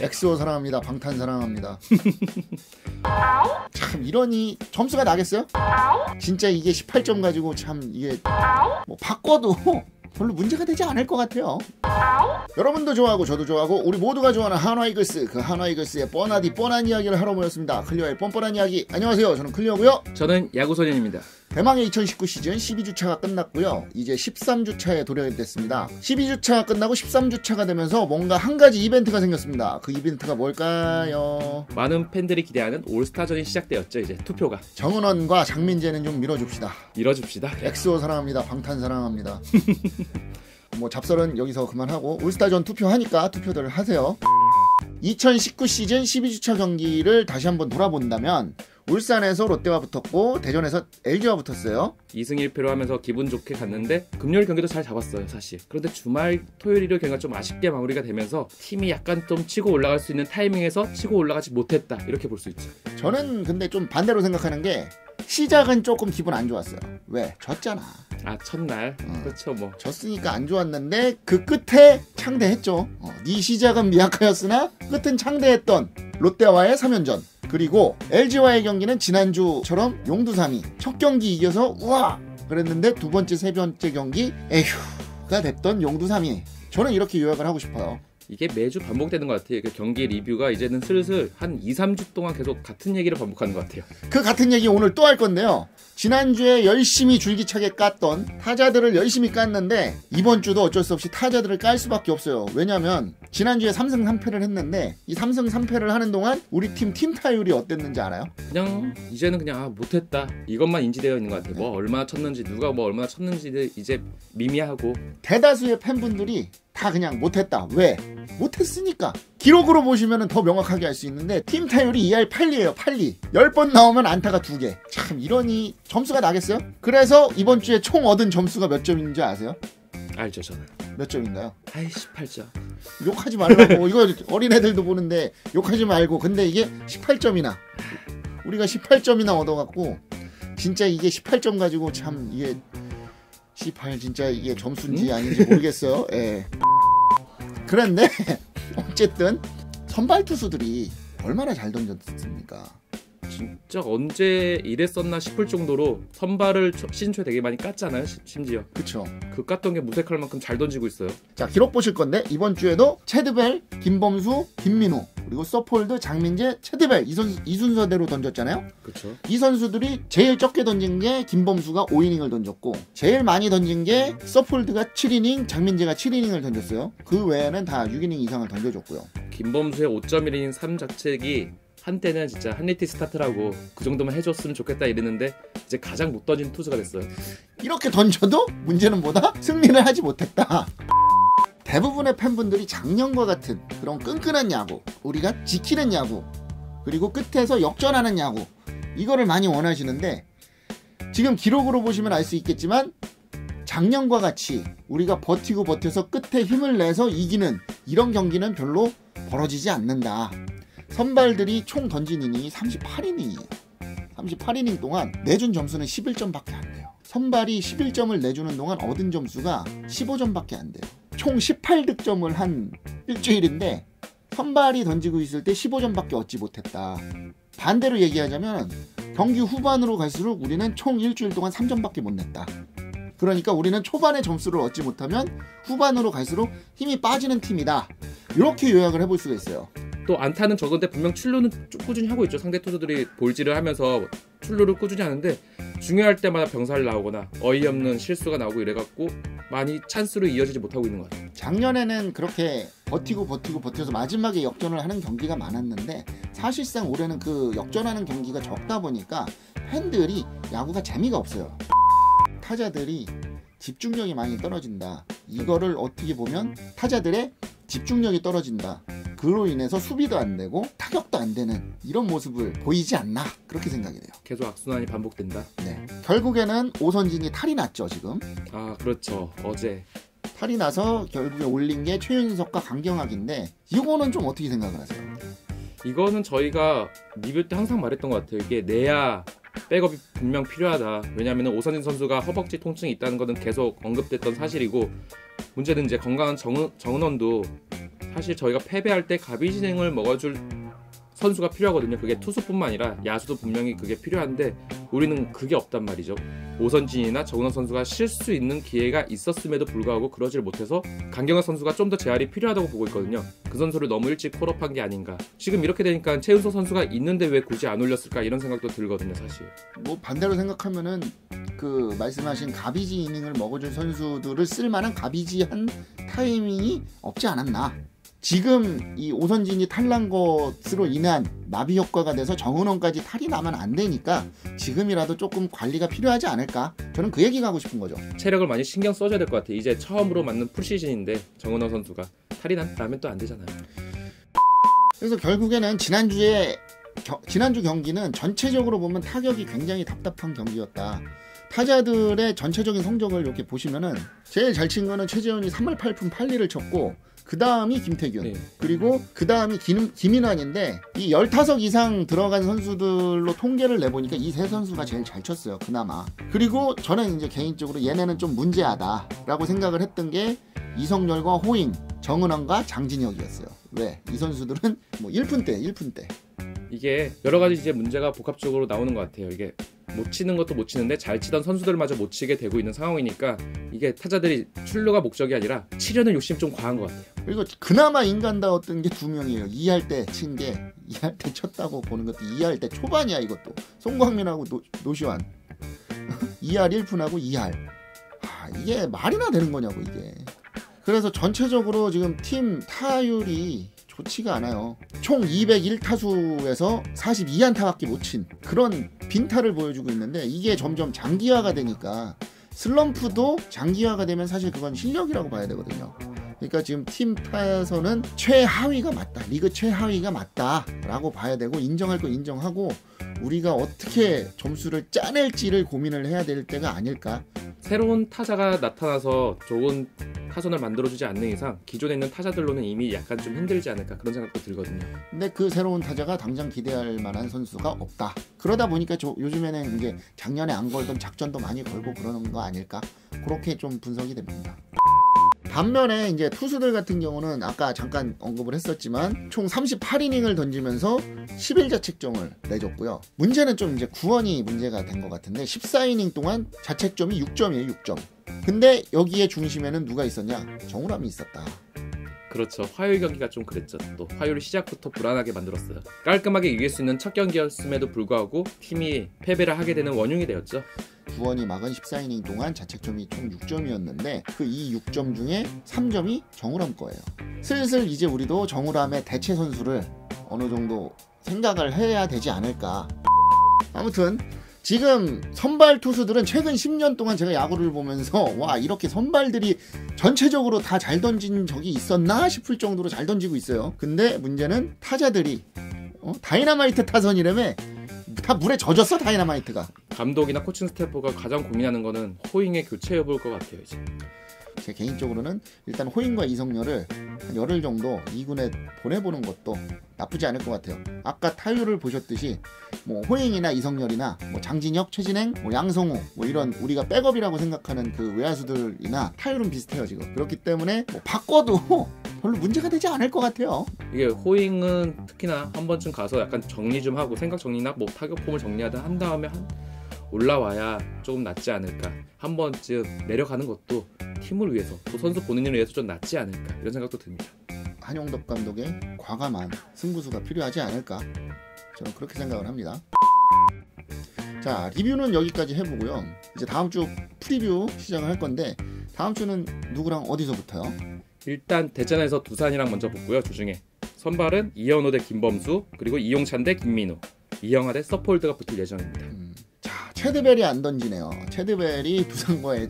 엑소 사랑합니다. 방탄 사랑합니다. 참 이러니 점수가 나겠어요? 진짜 이게 18점 가지고 참 이게 뭐 바꿔도 별로 문제가 되지 않을 것 같아요. 여러분도 좋아하고 저도 좋아하고 우리 모두가 좋아하는 한화이글스, 그 한화이글스의 뻔한 이야기를 하러 모였습니다. 클리어의 뻔뻔한 이야기. 안녕하세요, 저는 클리어고요. 저는 야구소년입니다. 대망의 2019 시즌 12주차가 끝났고요. 이제 13주차에 도래가 됐습니다. 12주차가 끝나고 13주차가 되면서 뭔가 한 가지 이벤트가 생겼습니다. 그 이벤트가 뭘까요? 많은 팬들이 기대하는 올스타전이 시작되었죠. 이제 투표가. 정은원과 장민재는 좀 밀어줍시다. 밀어줍시다. 엑소 사랑합니다. 방탄 사랑합니다. 뭐 잡설은 여기서 그만하고 올스타전 투표하니까 투표들 하세요. 2019 시즌 12주차 경기를 다시 한번 돌아본다면 울산에서 롯데와 붙었고 대전에서 LG와 붙었어요. 2승 1패로 하면서 기분 좋게 갔는데 금요일 경기도 잘 잡았어요, 사실. 그런데 주말, 토요일, 일요일 경기가 좀 아쉽게 마무리가 되면서 팀이 약간 좀 치고 올라갈 수 있는 타이밍에서 치고 올라가지 못했다, 이렇게 볼 수 있죠. 저는 근데 좀 반대로 생각하는 게 시작은 조금 기분 안 좋았어요. 왜? 졌잖아. 아, 첫날. 그렇죠, 뭐. 졌으니까 안 좋았는데 그 끝에 창대했죠. 네 시작은 미약하였으나 끝은 창대했던 롯데와의 3연전. 그리고 LG와의 경기는 지난주처럼 용두삼이 첫 경기 이겨서 우와 그랬는데 두 번째 세 번째 경기 에휴가 됐던 용두삼이. 저는 이렇게 요약을 하고 싶어요. 이게 매주 반복되는 것 같아요. 그 경기 리뷰가 이제는 슬슬 한 2, 3주 동안 계속 같은 얘기를 반복하는 것 같아요. 그 같은 얘기 오늘 또 할 건데요. 지난주에 열심히 줄기차게 깠던 타자들을 열심히 깠는데 이번 주도 어쩔 수 없이 타자들을 깔 수밖에 없어요. 왜냐면 지난주에 3승 3패를 했는데 이 3승 3패를 하는 동안 우리 팀 타율이 어땠는지 알아요? 그냥 이제는 그냥 못했다 이것만 인지되어 있는 것 같아요. 뭐 얼마나 쳤는지, 누가 뭐 얼마나 쳤는지를 이제 미미하고. 대다수의 팬분들이 다 그냥 못했다. 왜? 못했으니까. 기록으로 보시면 더 명확하게 알 수 있는데 팀 타율이 2할 8리예요. 8리. 10번 나오면 안타가 2개. 참 이러니 점수가 나겠어요? 그래서 이번 주에 총 얻은 점수가 몇 점인지 아세요? 알죠, 저는. 몇 점인가요? 18점. 욕하지 말라고. 이거 어린애들도 보는데 욕하지 말고. 근데 이게 18점이나 우리가 18점이나 얻어갖고 진짜 이게 18점 가지고 참 이게 18 진짜 이게 점수인지 아닌지 모르겠어요. 예. 그런데 어쨌든 선발 투수들이 얼마나 잘 던졌습니까? 진짜 언제 이랬었나 싶을 정도로 선발을 시즌 초에 되게 많이 깠잖아요. 심지어. 그쵸. 그 깠던 게 무색할 만큼 잘 던지고 있어요. 자, 기록 보실 건데 이번 주에도 체드벨, 김범수, 김민우 그리고 서폴드, 장민재, 체드벨 이 순서대로 던졌잖아요. 그렇죠. 이 선수들이 제일 적게 던진 게 김범수가 5이닝을 던졌고 제일 많이 던진 게 서폴드가 7이닝, 장민재가 7이닝을 던졌어요. 그 외에는 다 6이닝 이상을 던져줬고요. 김범수의 5.1이닝 3자책이 한때는 진짜 한리티 스타트라고 그 정도만 해줬으면 좋겠다 이랬는데 이제 가장 못 던진 투수가 됐어요. 이렇게 던져도 문제는 뭐다? 승리를 하지 못했다. 대부분의 팬분들이 작년과 같은 그런 끈끈한 야구, 우리가 지키는 야구, 그리고 끝에서 역전하는 야구 이거를 많이 원하시는데 지금 기록으로 보시면 알 수 있겠지만 작년과 같이 우리가 버티고 버텨서 끝에 힘을 내서 이기는 이런 경기는 별로 벌어지지 않는다. 선발들이 총 던진 이닝이 38이닝이에요. 38이닝 동안 내준 점수는 11점밖에 안 돼요. 선발이 11점을 내주는 동안 얻은 점수가 15점밖에 안 돼요. 총 18득점을 한 일주일인데 선발이 던지고 있을 때 15점밖에 얻지 못했다. 반대로 얘기하자면 경기 후반으로 갈수록 우리는 총 일주일 동안 3점밖에 못 냈다. 그러니까 우리는 초반에 점수를 얻지 못하면 후반으로 갈수록 힘이 빠지는 팀이다. 이렇게 요약을 해볼 수가 있어요. 또 안타는 적은데 분명 출루는 꾸준히 하고 있죠. 상대 투수들이 볼질을 하면서 출루를 꾸준히 하는데 중요할 때마다 병살 나오거나 어이없는 실수가 나오고 이래갖고 많이 찬스로 이어지지 못하고 있는 것 같아요. 작년에는 그렇게 버텨서 마지막에 역전을 하는 경기가 많았는데 사실상 올해는 그 역전하는 경기가 적다 보니까 팬들이 야구가 재미가 없어요. 타자들이 집중력이 많이 떨어진다. 이거를 어떻게 보면 타자들의 집중력이 떨어진다. 그로 인해서 수비도 안 되고 타격도 안 되는 이런 모습을 보이지 않나 그렇게 생각이 돼요. 계속 악순환이 반복된다. 네. 결국에는 오선진이 탈이 났죠 지금. 아 그렇죠. 어제 탈이 나서 결국에 올린 게 최윤석과 강경학인데 이거는 좀 어떻게 생각을 하세요? 이거는 저희가 리뷰 때 항상 말했던 것 같아요. 이게 내야 백업이 분명 필요하다. 왜냐하면 오선진 선수가 허벅지 통증이 있다는 것은 계속 언급됐던 사실이고 문제는 이제 건강한 정은원도 사실 저희가 패배할 때 가비진행을 먹어줄 선수가 필요하거든요. 그게 투수뿐만 아니라 야수도 분명히 그게 필요한데 우리는 그게 없단 말이죠. 오선진이나 정은원 선수가 쉴 수 있는 기회가 있었음에도 불구하고 그러질 못해서 강경화 선수가 좀 더 재활이 필요하다고 보고 있거든요. 그 선수를 너무 일찍 콜업한 게 아닌가. 지금 이렇게 되니까 최은서 선수가 있는데 왜 굳이 안 올렸을까 이런 생각도 들거든요. 사실 뭐 반대로 생각하면은 그 말씀하신 가비지 이닝을 먹어줄 선수들을 쓸만한 가비지한 타이밍이 없지 않았나. 지금 이 오선진이 탈난 것으로 인한 마비 효과가 돼서 정은원까지 탈이 나면 안 되니까 지금이라도 조금 관리가 필요하지 않을까. 저는 그 얘기가 하고 싶은 거죠. 체력을 많이 신경 써줘야 될 것 같아요. 이제 처음으로 맞는 풀시즌인데 정은원 선수가 탈이 나면 또 안 되잖아요. 그래서 결국에는 지난주 경기는 전체적으로 보면 타격이 굉장히 답답한 경기였다. 타자들의 전체적인 성적을 이렇게 보시면은 제일 잘 친 거는 최재훈이 3할 8푼 8리를 쳤고 그 다음이 김태균, 네. 그리고 그 다음이 김인환인데 이 15석 이상 들어간 선수들로 통계를 내보니까 이 세 선수가 제일 잘 쳤어요. 그나마. 그리고 저는 이제 개인적으로 얘네는 좀 문제하다라고 생각을 했던 게 이성열과 호잉, 정은원과 장진혁이었어요. 왜? 이 선수들은 뭐 1푼대. 이게 여러 가지 이제 문제가 복합적으로 나오는 것 같아요. 이게 못 치는 것도 못 치는데 잘 치던 선수들마저 못 치게 되고 있는 상황이니까 이게 타자들이 출루가 목적이 아니라 치려는 욕심 좀 과한 것 같아요. 그리고 그나마 인간다웠던 게 2명이에요. 2할 때 친 게 2할 때 쳤다고 보는 것도 2할 때 초반이야 이것도. 송광민하고 노시환 2할 1푼하고 2할. 이게 말이나 되는 거냐고 이게. 그래서 전체적으로 지금 팀 타율이 좋지가 않아요. 총 201타수에서 42안타밖에 못 친 그런 빈타를 보여주고 있는데 이게 점점 장기화가 되니까 슬럼프도 장기화가 되면 사실 그건 실력이라고 봐야 되거든요. 그러니까 지금 팀 타에서는 최하위가 맞다. 리그 최하위가 맞다라고 봐야 되고 인정할 거 인정하고 우리가 어떻게 점수를 짜낼지를 고민을 해야 될 때가 아닐까. 새로운 타자가 나타나서 좋은 타선을 만들어주지 않는 이상 기존에 있는 타자들로는 이미 약간 좀 힘들지 않을까 그런 생각도 들거든요. 근데 그 새로운 타자가 당장 기대할 만한 선수가 없다. 그러다 보니까 요즘에는 이제 작년에 안 걸던 작전도 많이 걸고 그러는 거 아닐까. 그렇게 좀 분석이 됩니다. 반면에 이제 투수들 같은 경우는 아까 잠깐 언급을 했었지만 총 38이닝을 던지면서 11자책점을 내줬고요. 문제는 좀 이제 구원이 문제가 된 것 같은데 14이닝 동안 자책점이 6점이에요. 6점. 근데 여기에 중심에는 누가 있었냐? 정우람이 있었다. 그렇죠. 화요일 경기가 좀 그랬죠. 또 화요일 시작부터 불안하게 만들었어요. 깔끔하게 이길 수 있는 첫 경기였음에도 불구하고 팀이 패배를 하게 되는 원흉이 되었죠. 구원이 막은 14이닝 동안 자책점이 총 6점이었는데 그 이 6점 중에 3점이 정우람 거예요. 슬슬 이제 우리도 정우람의 대체 선수를 어느 정도 생각을 해야 되지 않을까. 아무튼 지금 선발 투수들은 최근 10년 동안 제가 야구를 보면서 와 이렇게 선발들이 전체적으로 다 잘 던진 적이 있었나 싶을 정도로 잘 던지고 있어요. 근데 문제는 타자들이 다이너마이트 타선이라며 다 물에 젖었어. 다이너마이트가. 감독이나 코칭 스태프가 가장 고민하는 거는 호잉의 교체 여부일 것 같아요. 이제. 제 개인적으로는 일단 호잉과 이성열을 한 열흘 정도 2군에 보내보는 것도 나쁘지 않을 것 같아요. 아까 타율을 보셨듯이 뭐 호잉이나 이성열이나 뭐 장진혁, 최진행, 뭐 양성우 뭐 이런 우리가 백업이라고 생각하는 그 외야수들이나 타율은 비슷해요 지금. 그렇기 때문에 뭐 바꿔도 별로 문제가 되지 않을 것 같아요. 이게 호잉은 특히나 한 번쯤 가서 약간 정리 좀 하고 생각 정리나 뭐 타격 폼을 정리하든 한 다음에 올라와야 조금 낫지 않을까. 한 번쯤 내려가는 것도 팀을 위해서 또 선수 본인을 위해서 좀 낫지 않을까 이런 생각도 듭니다. 한용덕 감독의 과감한 승부수가 필요하지 않을까 저는 그렇게 생각을 합니다. 자, 리뷰는 여기까지 해보고요. 이제 다음 주 프리뷰 시작을 할 건데 다음 주는 누구랑 어디서부터요? 일단 대전에서 두산이랑 먼저 붙고요. 주중에 선발은 이현호 대 김범수 그리고 이용찬 대 김민우, 이영하 대 서폴드가 붙을 예정입니다. 자, 체드벨이 안 던지네요. 체드벨이 두산과의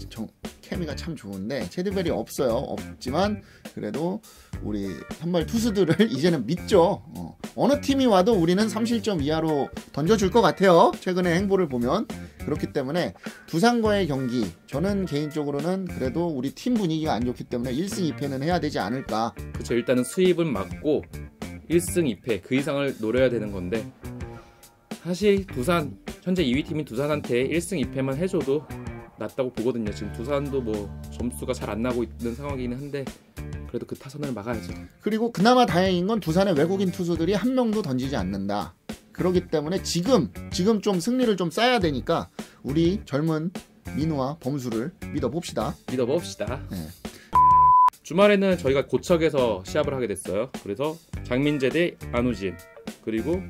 케미가 참 좋은데 체드벨이 없어요. 없지만 그래도 우리 선발 투수들을 이제는 믿죠. 어느 팀이 와도 우리는 3실점 이하로 던져줄 것 같아요. 최근의 행보를 보면. 그렇기 때문에 두산과의 경기 저는 개인적으로는 그래도 우리 팀 분위기가 안 좋기 때문에 1승 2패는 해야 되지 않을까. 그렇죠. 일단은 수입은 맞고 1승 2패 그 이상을 노려야 되는 건데 사실 두산 현재 2위 팀인 두산한테 1승 2패만 해줘도 낫다고 보거든요. 지금 두산도 뭐 점수가 잘 안 나고 있는 상황이긴 한데 그래도 그 타선을 막아야죠. 그리고 그나마 다행인 건 두산의 외국인 투수들이 한 명도 던지지 않는다. 그렇기 때문에 지금 좀 승리를 좀 쌓아야 되니까 우리 젊은 민우와 범수를 믿어봅시다. 믿어봅시다. 네. 주말에는 저희가 고척에서 시합을 하게 됐어요. 그래서 장민재 대 안우진, 그리고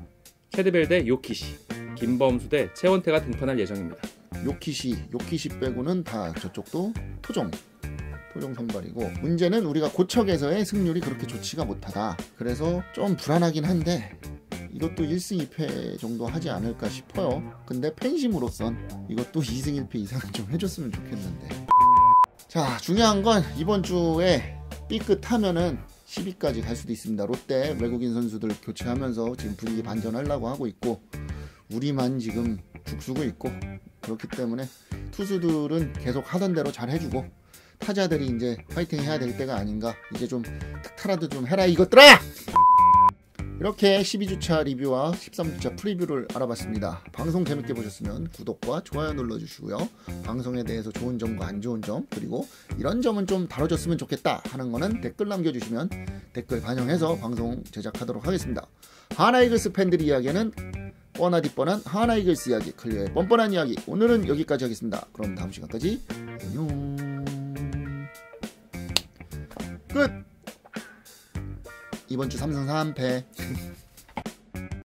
캐드벨 대 요키시, 김범수 대 최원태가 등판할 예정입니다. 요키시 빼고는 다 저쪽도 토종 선발이고, 문제는 우리가 고척에서의 승률이 그렇게 좋지가 못하다. 그래서 좀 불안하긴 한데 이것도 1승 2패 정도 하지 않을까 싶어요. 근데 팬심으로선 이것도 2승 1패 이상은 좀 해줬으면 좋겠는데. 자, 중요한 건 이번 주에 삐끗하면은 10위까지 갈 수도 있습니다. 롯데 외국인 선수들 교체하면서 지금 분위기 반전하려고 하고 있고, 우리만 지금 죽쓰고 있고, 그렇기 때문에 투수들은 계속 하던 대로 잘 해주고 타자들이 이제 파이팅 해야 될 때가 아닌가. 이제 좀 탁타라도 좀 해라 이것들아! 이렇게 12주차 리뷰와 13주차 프리뷰를 알아봤습니다. 방송 재밌게 보셨으면 구독과 좋아요 눌러주시고요. 방송에 대해서 좋은 점과 안 좋은 점, 그리고 이런 점은 좀 다뤄줬으면 좋겠다 하는 거는 댓글 남겨주시면 댓글 반영해서 방송 제작하도록 하겠습니다. 하나이글스 팬들이 이야기하는 뻔하디 뻔한 하나이글스 이야기, 클리어의 뻔뻔한 이야기, 오늘은 여기까지 하겠습니다. 그럼 다음 시간까지 안녕. 끝. 이번 주 3승 3패